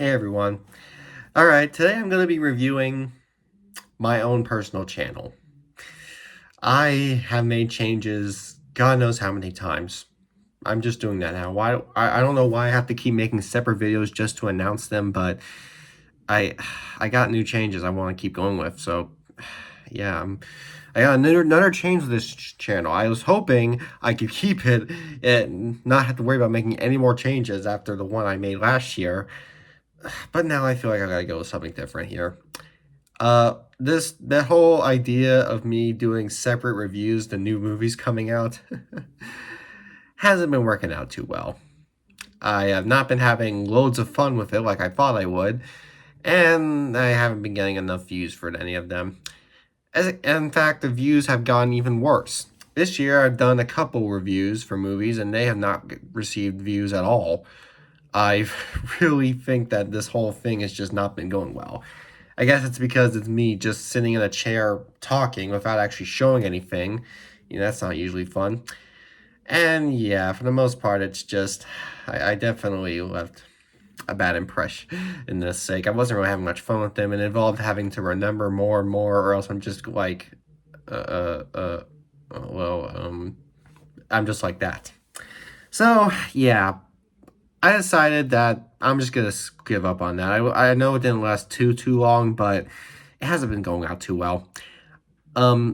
Hey everyone. Alright, today I'm going to be reviewing my own personal channel. I have made changes God knows how many times. I'm just doing that now. I don't know why I have to keep making separate videos just to announce them, but I I got new changes I want to keep going with. So yeah, I got another change with this channel. I was hoping I could keep it and not have to worry about making any more changes after the one I made last year. But now I feel like I gotta go with something different here. That whole idea of me doing separate reviews to new movies coming out hasn't been working out too well. I have not been having loads of fun with it like I thought I would, and I haven't been getting enough views for any of them. In fact, the views have gotten even worse. This year, I've done a couple reviews for movies, and they have not received views at all. I really think that this whole thing has just not been going well. I guess it's because it's me just sitting in a chair talking without actually showing anything. That's not usually fun. And yeah, for the most part, it's just, I definitely left a bad impression in this sake. I wasn't really having much fun with them, and it involved having to remember more and more, or else I'm just like, uh, uh, uh, well, I'm just like that. So, yeah, I decided that I'm just gonna give up on that. I know it didn't last too long, but it hasn't been going out too well.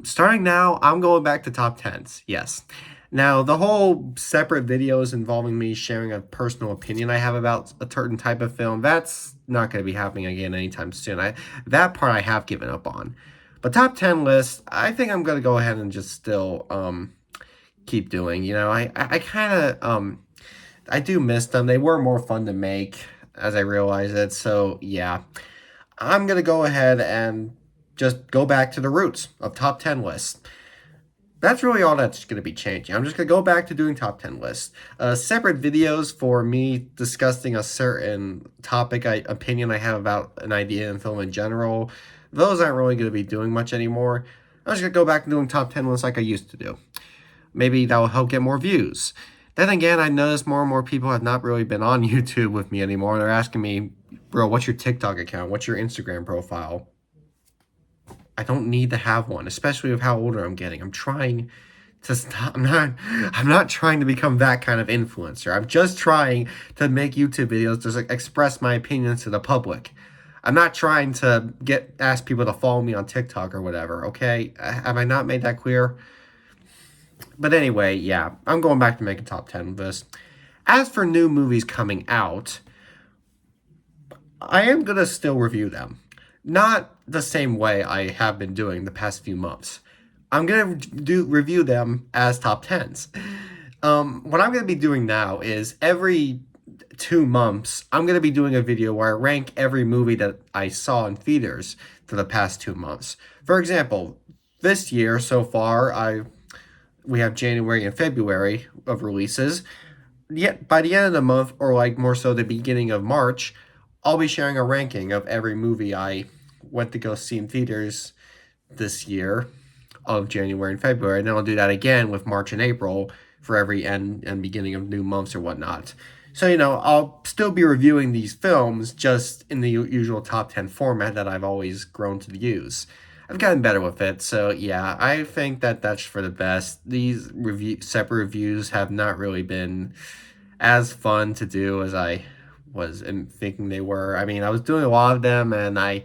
Starting now, I'm going back to top tens. Yes. Now, the whole separate videos involving me sharing a personal opinion I have about a certain type of film, that's not going to be happening again anytime soon. That part I have given up on. But top 10 list, I think I'm going to go ahead and just still keep doing. I kind of I do miss them. They were more fun to make as I realize it. So, yeah. I'm going to go ahead and just go back to the roots of top 10 lists. That's really all that's going to be changing. I'm just going to go back to doing top 10 lists. Separate videos for me discussing a certain topic, opinion I have about an idea in film in general. Those aren't really going to be doing much anymore. I'm just going to go back to doing top 10 lists like I used to do. Maybe that will help get more views. Then again, I noticed more and more people have not really been on YouTube with me anymore. They're asking me, bro, what's your TikTok account? What's your Instagram profile? I don't need to have one, especially with how older I'm getting. I'm trying to stop. I'm not trying to become that kind of influencer. I'm just trying to make YouTube videos to express my opinions to the public. I'm not trying to ask people to follow me on TikTok or whatever, okay? Have I not made that clear? But anyway, yeah, I'm going back to making top 10 of this. As for new movies coming out, I am going to still review them. Not the same way I have been doing the past few months. I'm going to review them as top 10s. What I'm going to be doing now is every 2 months, I'm going to be doing a video where I rank every movie that I saw in theaters for the past 2 months. For example, this year so far, we have January and February of releases. Yet by the end of the month, or like more so the beginning of March, I'll be sharing a ranking of every movie I went to go see in theaters this year of January and February. And then I'll do that again with March and April for every end and beginning of new months or whatnot. So, I'll still be reviewing these films just in the usual top 10 format that I've always grown to use. I've gotten better with it, so yeah, I think that that's for the best. These separate reviews have not really been as fun to do as I was thinking they were. I mean, I was doing a lot of them, and I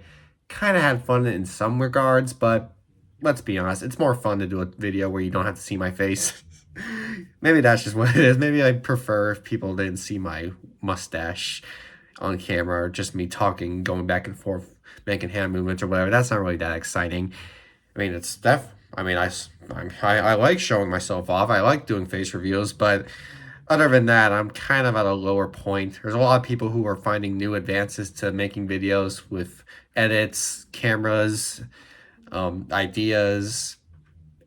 kind of had fun in some regards, but let's be honest, it's more fun to do a video where you don't have to see my face. Maybe that's just what it is. Maybe I prefer if people didn't see my mustache on camera or just me talking, going back and forth, making hand movements or whatever. That's not really that exciting. I mean, I like showing myself off. I like doing face reveals, but other than that, I'm kind of at a lower point. There's a lot of people who are finding new advances to making videos with edits, cameras, ideas,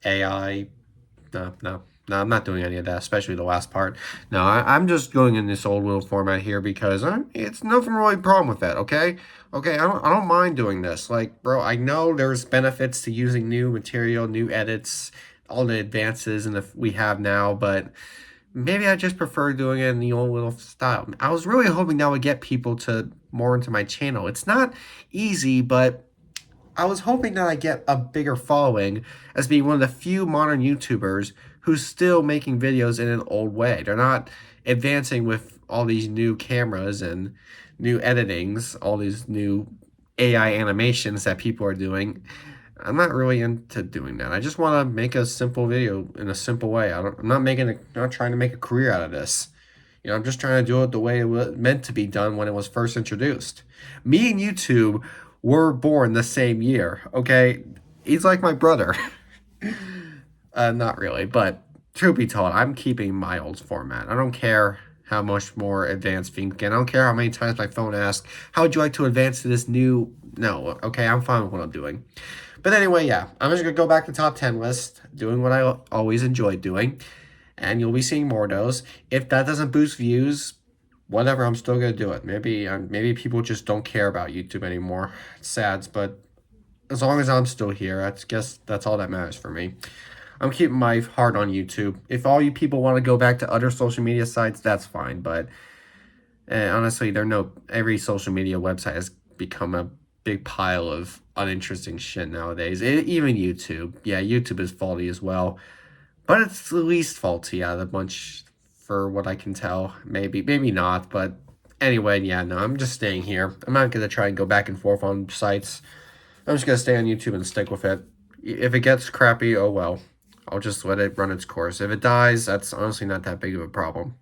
AI. No, I'm not doing any of that, especially the last part. No, I'm just going in this old little format here because it's nothing really problem with that, okay? Okay, I don't mind doing this. Like, bro, I know there's benefits to using new material, new edits, all the advances we have now, but maybe I just prefer doing it in the old little style. I was really hoping that would get people to more into my channel. It's not easy, but I was hoping that I get a bigger following as being one of the few modern YouTubers who's still making videos in an old way. They're not advancing with all these new cameras and new editings, all these new AI animations that people are doing. I'm not really into doing that. I just want to make a simple video in a simple way. I'm not trying to make a career out of this. I'm just trying to do it the way it was meant to be done when it was first introduced. Me and YouTube were born the same year, okay? He's like my brother. Not really, but truth be told, I'm keeping my old format. I don't care how much more advanced things get. I don't care how many times my phone asks, how would you like to advance to this new... No, okay, I'm fine with what I'm doing. But anyway, yeah, I'm just going to go back to top 10 list, doing what I always enjoyed doing, and you'll be seeing more of those. If that doesn't boost views, whatever, I'm still going to do it. Maybe people just don't care about YouTube anymore. It's sad, but as long as I'm still here, I guess that's all that matters for me. I'm keeping my heart on YouTube. If all you people want to go back to other social media sites, that's fine, but honestly, every social media website has become a big pile of uninteresting shit nowadays. Even YouTube. Yeah, YouTube is faulty as well. But it's the least faulty out of the bunch for what I can tell. Maybe not, but anyway, yeah, no, I'm just staying here. I'm not going to try and go back and forth on sites. I'm just going to stay on YouTube and stick with it. If it gets crappy, oh well. I'll just let it run its course. If it dies, that's honestly not that big of a problem.